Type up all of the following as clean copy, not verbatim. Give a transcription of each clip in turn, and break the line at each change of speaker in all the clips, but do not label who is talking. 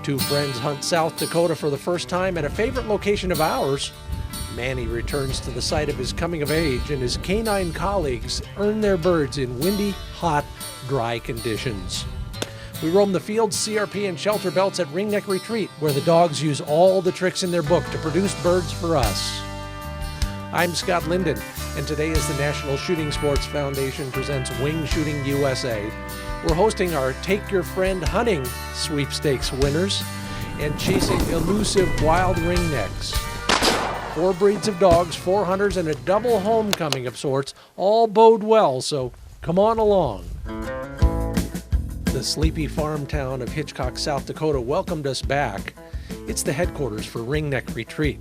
Two friends hunt South Dakota for the first time at a favorite location of ours. Manny returns to the site of his coming of age, and his canine colleagues earn their birds in windy, hot, dry conditions. We roam the fields, CRP, and shelter belts at Ringneck Retreat, where the dogs use all the tricks in their book to produce birds for us. I'm Scott Linden, and today as the National Shooting Sports Foundation presents Wingshooting USA, we're hosting our Take Your Friend Hunting sweepstakes winners and chasing elusive wild ringnecks. 4 breeds of dogs, 4 hunters, and a double homecoming of sorts all bode well, so come on along. The sleepy farm town of Hitchcock, South Dakota welcomed us back. It's the headquarters for Ringneck Retreat.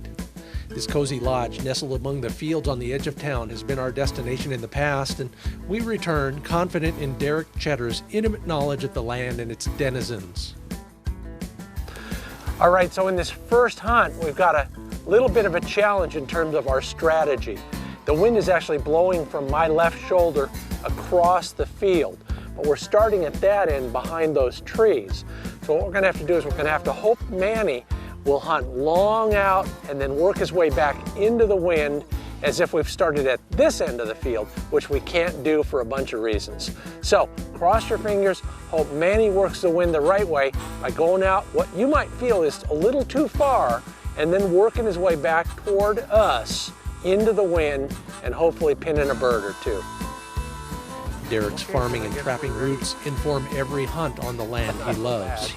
This cozy lodge, nestled among the fields on the edge of town, has been our destination in the past, and we return confident in Darik Tschetter's intimate knowledge of the land and its denizens.
All right, so in this first hunt, we've got a little bit of a challenge in terms of our strategy. The wind is actually blowing from my left shoulder across the field, but we're starting at that end behind those trees. So what we're gonna have to do is we're gonna have to hope Manny will hunt long out and then work his way back into the wind as if we've started at this end of the field, which we can't do for a bunch of reasons. So cross your fingers, hope Manny works the wind the right way by going out what you might feel is a little too far and then working his way back toward us into the wind and hopefully pinning a bird or two.
Darik's farming and trapping roots inform every hunt on the land he loves.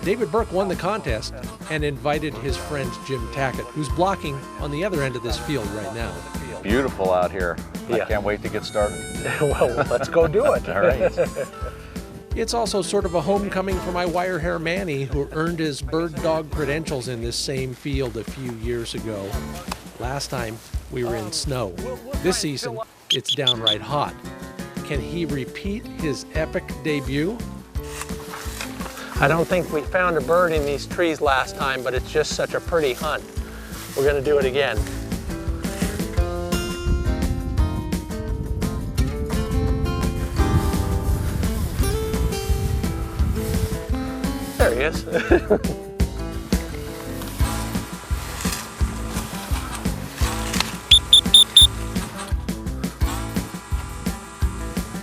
David Burke won the contest and invited his friend Jim Tackett, who's blocking on the other end of this field right now.
Beautiful out here.
Yeah.
I can't wait to get started.
Well, let's go do it.
All right.
It's also sort of a homecoming for my wirehair Manny, who earned his bird dog credentials in this same field a few years ago. Last time, we were in snow. This season, it's downright hot. Can he repeat his epic debut?
I don't think we found a bird in these trees last time, but it's just such a pretty hunt. We're gonna do it again. There he is.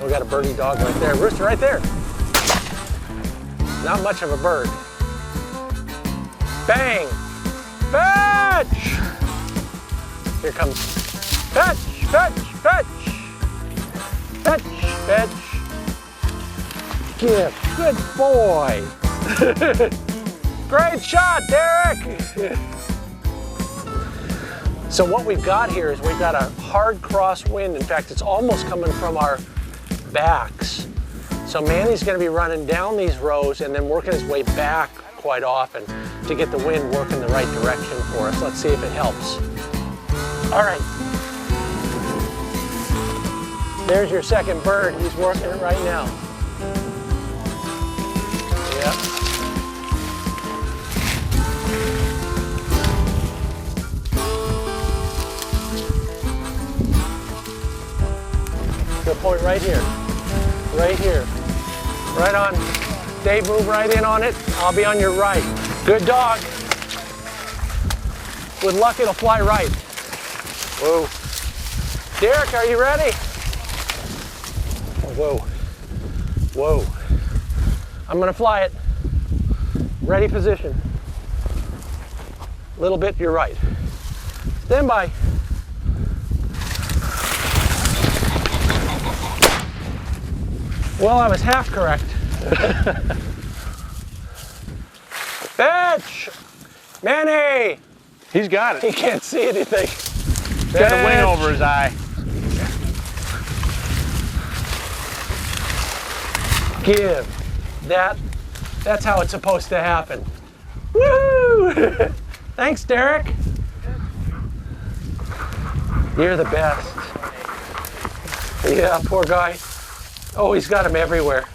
We got a birdie dog right there. Rooster right there. Not much of a bird. Bang! Fetch! Here comes fetch, fetch, fetch! Fetch, fetch. Give, good boy. Great shot, Darik! So what we've got here is we've got a hard crosswind. In fact, it's almost coming from our backs. So Manny's gonna be running down these rows and then working his way back quite often to get the wind working the right direction for us. Let's see if it helps. All right. There's your second bird. He's working it right now. Yep. Good point right here. Right here. Right on. Dave, move right in on it. I'll be on your right. Good dog. With luck, it'll fly right. Whoa. Darik, are you ready? Whoa. Whoa. I'm gonna fly it. Ready position. A little bit to your right. Stand by. Well, I was half correct. Fetch! Manny!
He's got it.
He can't see anything.
He's got a wing over his eye.
Give. That's how it's supposed to happen. Woo! Thanks, Darik. You're the best. Yeah, poor guy. Oh, he's got him everywhere.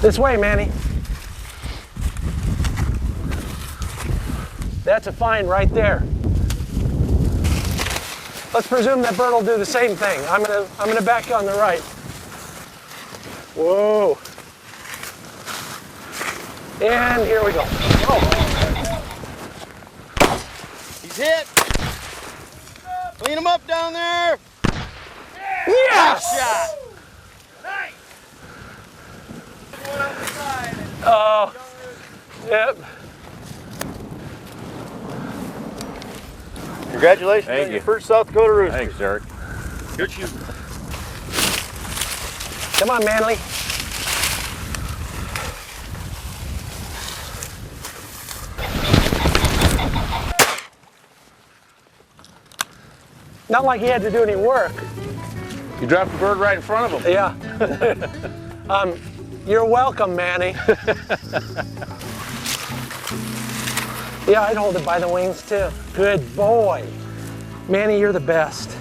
This way, Manny. That's a find right there. Let's presume that bird will do the same thing. I'm gonna back you on the right. Whoa. And here we go. Oh.
He's hit. Clean him up down there.
Yes!
Shot.
Oh. Yep.
Congratulations
Thank
on
you.
your first South Dakota rooster.
Thanks, Darik.
Good shoot.
Come on, Manly. Not like he had to do any work.
You dropped the bird right in front of him.
Yeah. You're welcome, Manny. Yeah, I'd hold it by the wings too. Good boy. Manny, you're the best.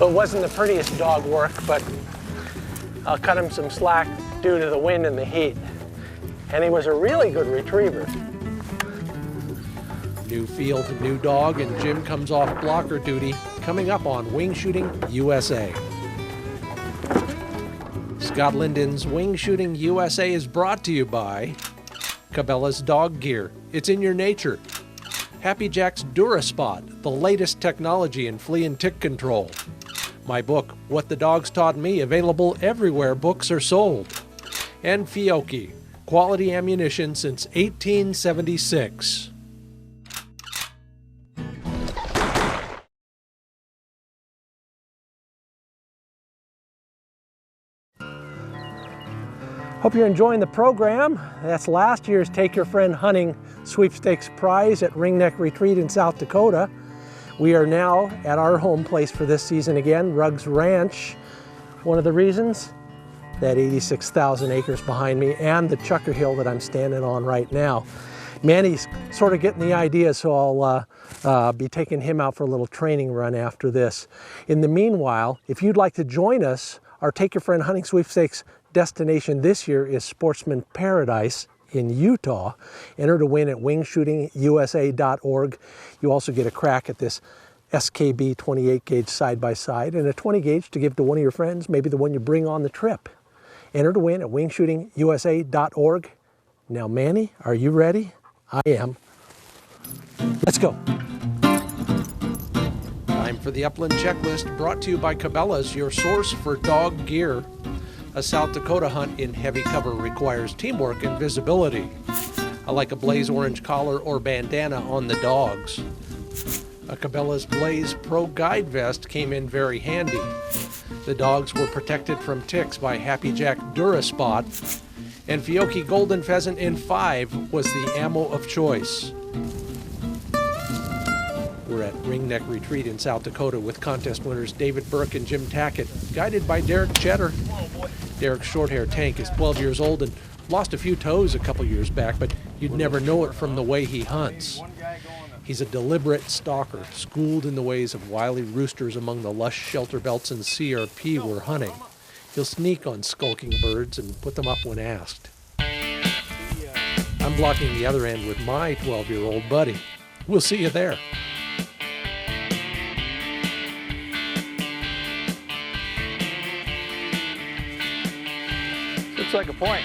Well, it wasn't the prettiest dog work, but I'll cut him some slack due to the wind and the heat. And he was a really good retriever.
New field, new dog, and Jim comes off blocker duty, coming up on Wingshooting USA. Scott Linden's Wingshooting USA is brought to you by Cabela's Dog Gear. It's in your nature. Happy Jack's DuraSpot, the latest technology in flea and tick control. My book, What the Dogs Taught Me, available everywhere books are sold. And Fiocchi, quality ammunition since 1876.
Hope you're enjoying the program. That's last year's Take Your Friend Hunting Sweepstakes prize at Ringneck Retreat in South Dakota. We are now at our home place for this season again, Ruggs Ranch. One of the reasons, that 86,000 acres behind me and the Chucker Hill that I'm standing on right now. Manny's sort of getting the idea, so I'll be taking him out for a little training run after this. In the meanwhile, if you'd like to join us, our Take Your Friend Hunting Sweepstakes destination this year is Sportsman Paradise in Utah. Enter to win at wingshootingusa.org. You also get a crack at this SKB 28 gauge side-by-side and a 20 gauge to give to one of your friends, maybe the one you bring on the trip. Enter to win at wingshootingusa.org. Now, Manny, are you ready? I am. Let's go.
Time for the Upland Checklist, brought to you by Cabela's, your source for dog gear. A South Dakota hunt in heavy cover requires teamwork and visibility. I like a Blaze orange collar or bandana on the dogs. A Cabela's Blaze Pro Guide Vest came in very handy. The dogs were protected from ticks by Happy Jack DuraSpot, and Fiocchi Golden Pheasant in 5 was the ammo of choice. We're at Ringneck Retreat in South Dakota with contest winners David Burke and Jim Tackett, guided by Darik Tschetter. Darik's shorthair tank is 12 years old and lost a few toes a couple years back, but you'd never know it from the way he hunts. He's a deliberate stalker, schooled in the ways of wily roosters among the lush shelter belts and CRP we're hunting. He'll sneak on skulking birds and put them up when asked. I'm blocking the other end with my 12-year-old buddy. We'll see you there.
Looks like a point.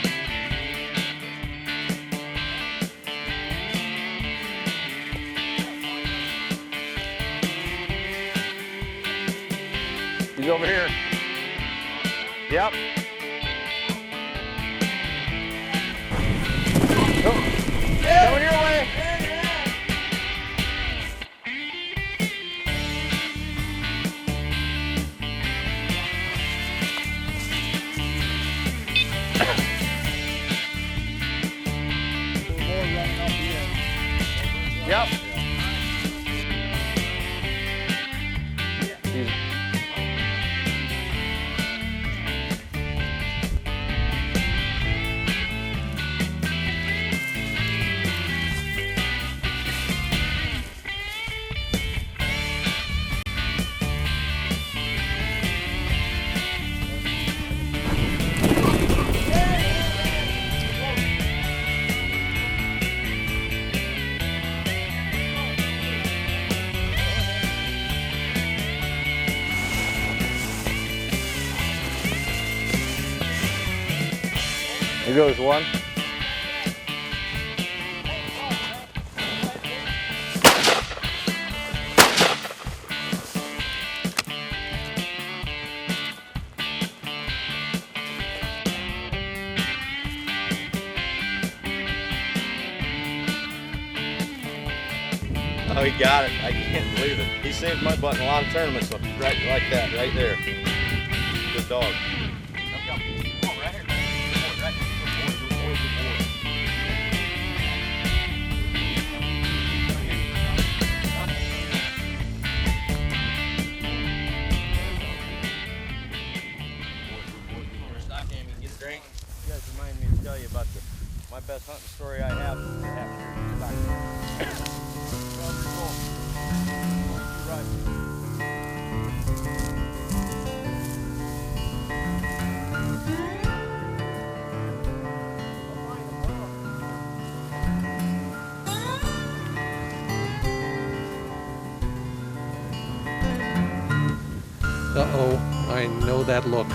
He's over here. Yep. Oh. Coming your way. Yep. Here goes one.
Oh, he got it. I can't believe it. He saved my butt in a lot of tournaments right like that, right there. Good dog. Come on, right here. Good boy. Stop him and get a drink. You guys remind me to tell you about my best hunting story I have.
Uh-oh, I know that look.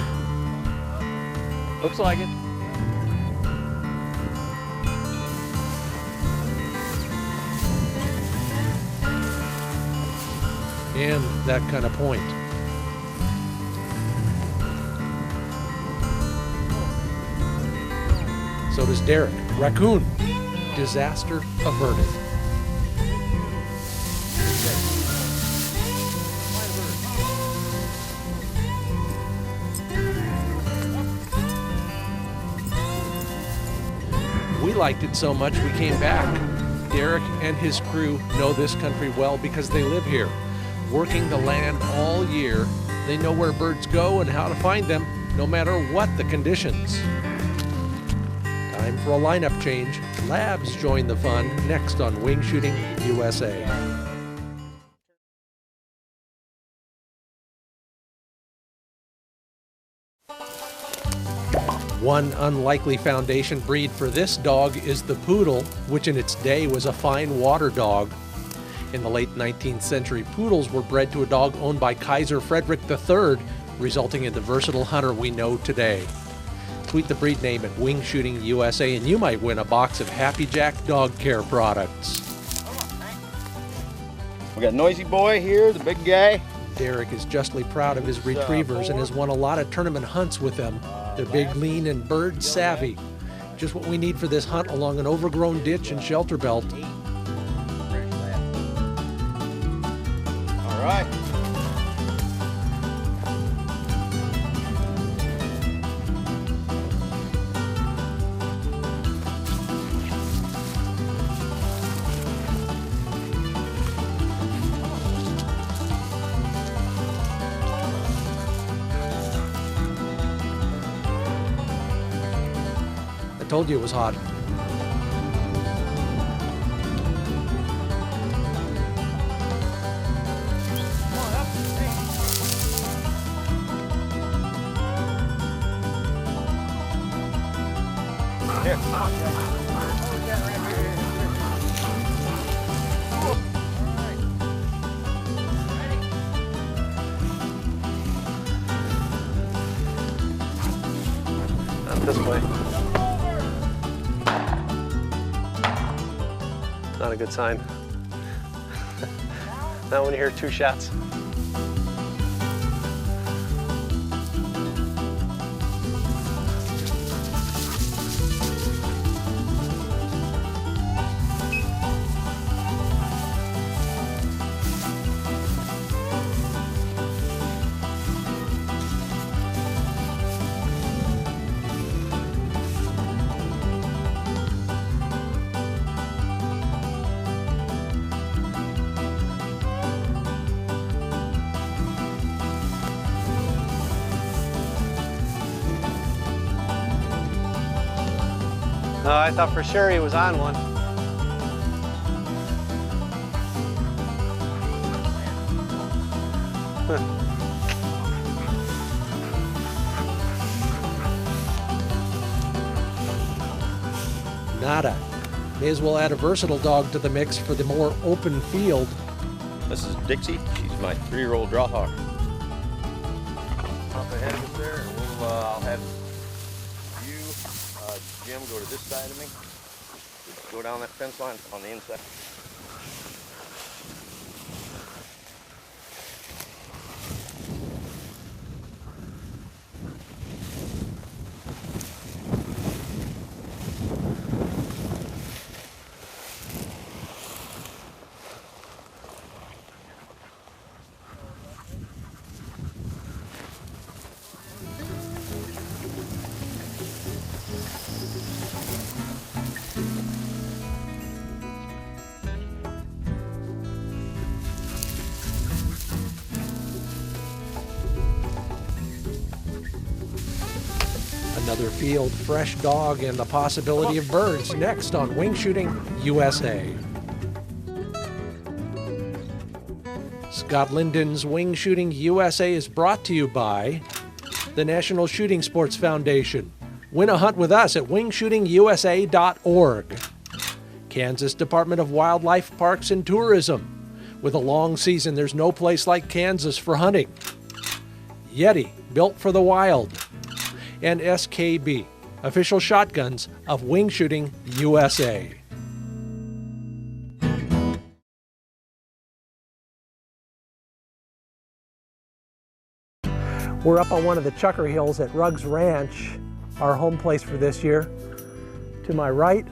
Looks like it.
And that kind of point. So does Darik. Raccoon. Disaster averted. We liked it so much we came back. Darik and his crew know this country well because they live here. Working the land all year, they know where birds go and how to find them, no matter what the conditions. Time for a lineup change. Labs join the fun next on Wingshooting USA. One unlikely foundation breed for this dog is the poodle, which in its day was a fine water dog. In the late 19th century, poodles were bred to a dog owned by Kaiser Frederick III, resulting in the versatile hunter we know today. Tweet the breed name at Wingshooting USA and you might win a box of Happy Jack dog care products.
We got Noisy Boy here, the big guy.
Darik is justly proud of his retrievers and has won a lot of tournament hunts with them. They're big, lean, and bird savvy. Just what we need for this hunt along an overgrown ditch and shelter belt.
All right.
I told you it was hot.
Not this way. Not a good sign. Not when you hear two shots. I thought for sure he was on one.
Nada. May as well add a versatile dog to the mix for the more open field.
This is Dixie. She's my 3-year-old draw hawk. Pop ahead of us there, and I'll have you Jim, go to this side of me. Go down that fence line on the inside.
Another field, fresh dog, and the possibility of birds next on Wingshooting USA. Scott Linden's Wingshooting USA is brought to you by the National Shooting Sports Foundation. Win a hunt with us at wingshootingusa.org. Kansas Department of Wildlife, Parks, and Tourism. With a long season, there's no place like Kansas for hunting. Yeti, built for the wild. And SKB, official shotguns of Wingshooting USA.
We're up on one of the Chucker Hills at Ruggs Ranch, our home place for this year. To my right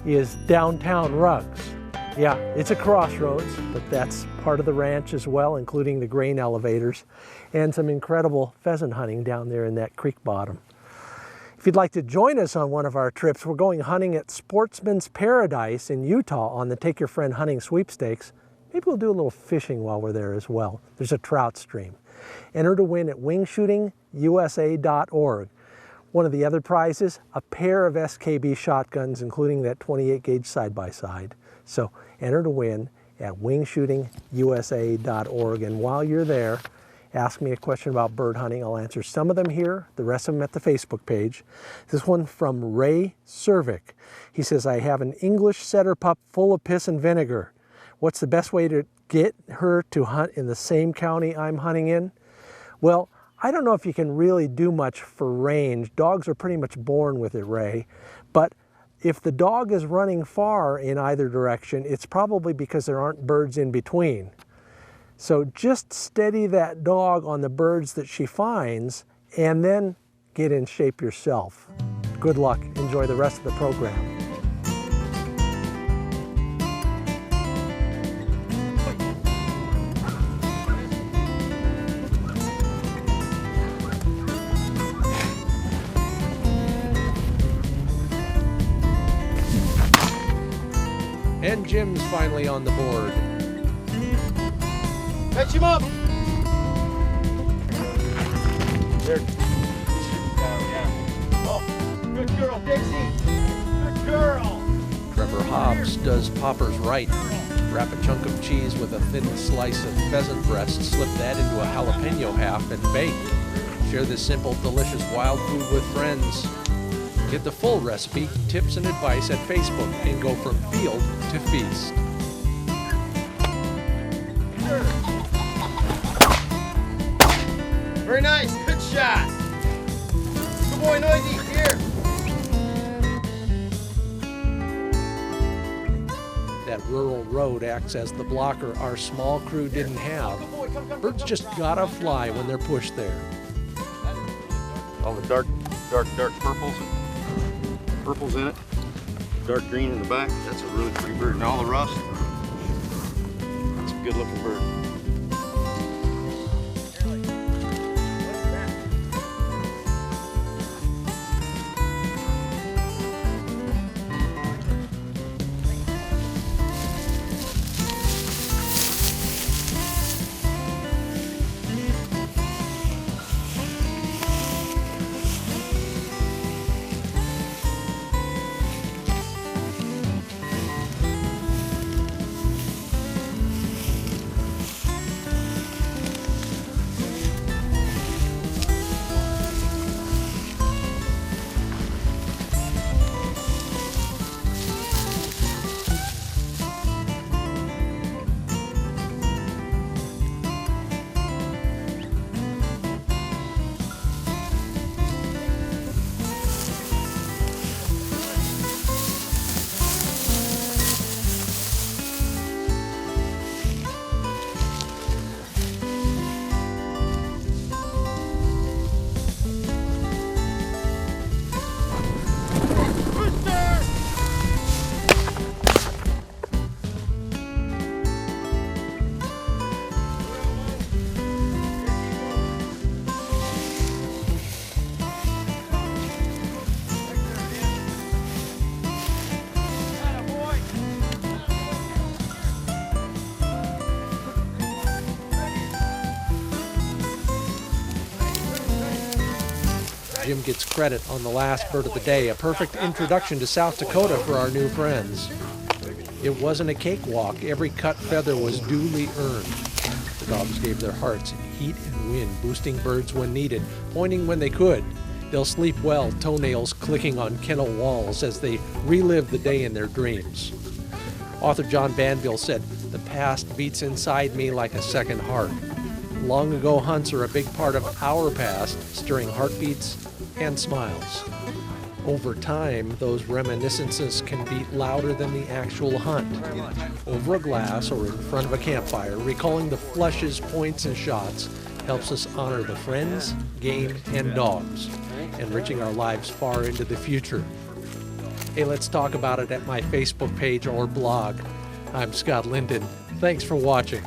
is downtown Ruggs. Yeah, it's a crossroads, but that's part of the ranch as well, including the grain elevators and some incredible pheasant hunting down there in that creek bottom. If you'd like to join us on one of our trips, we're going hunting at Sportsman's Paradise in Utah on the Take Your Friend Hunting Sweepstakes. Maybe we'll do a little fishing while we're there as well. There's a trout stream. Enter to win at wingshootingusa.org. One of the other prizes, a pair of SKB shotguns, including that 28 gauge side-by-side. So enter to win at wingshootingusa.org. And while you're there, ask me a question about bird hunting. I'll answer some of them here, the rest of them at the Facebook page. This one from Ray Cervic. He says, I have an English setter pup full of piss and vinegar. What's the best way to get her to hunt in the same county I'm hunting in? Well, I don't know if you can really do much for range. Dogs are pretty much born with it, Ray. But if the dog is running far in either direction, it's probably because there aren't birds in between. So just steady that dog on the birds that she finds and then get in shape yourself. Good luck. Enjoy the rest of the program.
And Jim's finally on the board.
Catch him up! There. Oh, good girl, Dixie! Good girl!
Trevor Hobbs does poppers right. Wrap a chunk of cheese with a thin slice of pheasant breast, slip that into a jalapeno half, and bake. Share this simple, delicious wild food with friends. Get the full recipe, tips, and advice at Facebook and go from field to feast.
Very nice, good shot! Good boy, Noisy, here!
That rural road acts as the blocker our small crew didn't have. Birds just gotta fly when they're pushed there.
All the dark purples in it, dark green in the back. That's a really pretty bird. And all the rust, it's a good looking bird.
Jim gets credit on the last bird of the day, a perfect introduction to South Dakota for our new friends. It wasn't a cakewalk. Every cut feather was duly earned. The dogs gave their hearts in heat and wind, boosting birds when needed, pointing when they could. They'll sleep well, toenails clicking on kennel walls as they relive the day in their dreams. Author John Banville said, "The past beats inside me like a second heart." Long ago hunts are a big part of our past, stirring heartbeats and smiles. Over time, those reminiscences can beat louder than the actual hunt. Over a glass or in front of a campfire, recalling the flushes, points, and shots helps us honor the friends, game, and dogs, enriching our lives far into the future. Hey, let's talk about it at my Facebook page or blog. I'm Scott Linden. Thanks for watching.